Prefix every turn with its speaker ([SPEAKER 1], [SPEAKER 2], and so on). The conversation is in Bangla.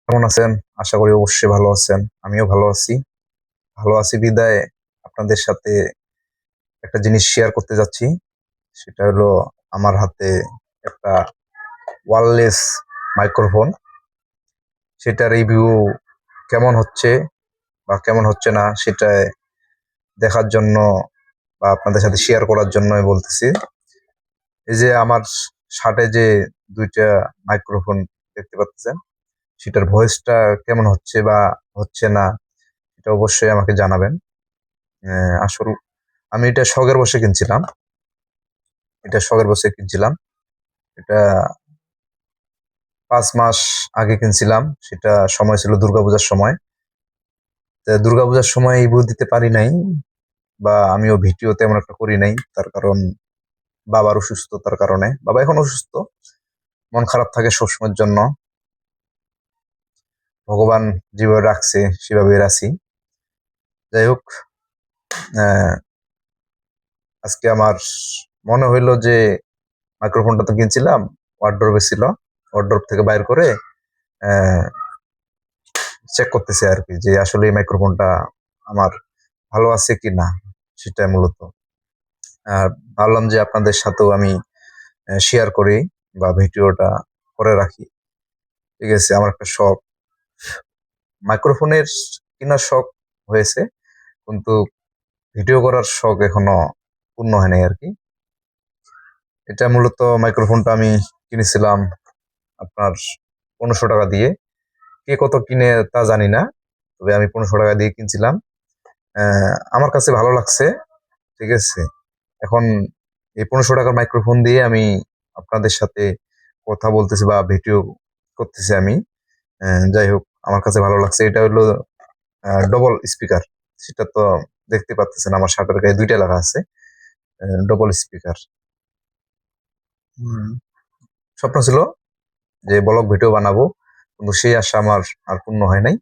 [SPEAKER 1] কেমন আছেন? আশা করি অবশ্যই ভালো আছেন। আমিও ভালো আছি। ভালো আছি বিদায় আপনাদের সাথে একটা জিনিস শেয়ার করতে যাচ্ছি। সেটা হলো আমার হাতে একটা ওয়্যারলেস মাইক্রোফোন। সেটা রিভিউ কেমন হচ্ছে বা কেমন হচ্ছে না সেটা দেখার জন্য বা আপনাদের সাথে শেয়ার করার জন্যই বলতেছি। এই যে আমার শার্টে যে ২ টা মাইক্রোফোন দেখতে পাচ্ছেন, সেটার ভয়েসটা কেমন হচ্ছে বা হচ্ছে না এটা অবশ্যই আমাকে জানাবেন। আসল আমি এটা শখের বশে কিনছিলাম। এটা ৫ মাস আগে কিনছিলাম। সেটা সময় ছিল দুর্গাপূজার সময়। তা দুর্গাপূজার সময় রিভিউ দিতে পারি নাই বা আমিও ভিডিও তেমন একটা করি নাই। তার কারণ বাবার অসুস্থতার কারণে। বাবা এখন অসুস্থ। মন খারাপ থাকে সবসময়ের জন্য। ভগবান যেভাবে রাখছে সেভাবেই আছি। যাই হোক, অ্যা আজকে আমার মনে হইলো যে মাইক্রোফোনটা তো কিনছিলাম, ওয়ারড্রোবে ছিল। ওয়ারড্রোব থেকে বাইর করে অ্যা চেক করতেছি আরকি যে আসলে এই মাইক্রোফোনটা আমার ভালো আছে কিনা সেটা মূলত। আর ভাবলাম যে আপনাদের সাথেও আমি শেয়ার করি বা ভিডিওটা করে রাখি। ঠিক আছে? আমার একটা শখ। মাইক্রোফোনের কেনার শখ হয়েছে। কিন্তু ভিডিও করার শখ এখনো পূর্ণ হয় নাই আরকি। এটা মূলত মাইক্রোফোনটা আমি কিনেছিলাম আপনার ৳১৫০০ দিয়ে। কে কত কিনে তা জানি না। তবে আমি ৳১৫০০ দিয়ে কিনছিলাম। অ্যা আমার কাছে ভালো লাগছে। ঠিক আছে? এখন এই ৳১৫০০ মাইক্রোফোন দিয়ে আমি আপনাদের সাথে কথা বলতেছি বা ভিডিও করতেছি আমি। যাই হোক আমার কাছে ভালো লাগছে। এটা হলো ডবল স্পিকার। সেটা তো দেখতে পারতেছেন আমার শার্টের গায়ে ২ টা লেখা আছে। Double speaker. হুম। স্বপ্ন ছিল যে ব্লগ ভিডিও বানাবো। কিন্তু সেই আশা আমার আর পূর্ণ হয় নাই।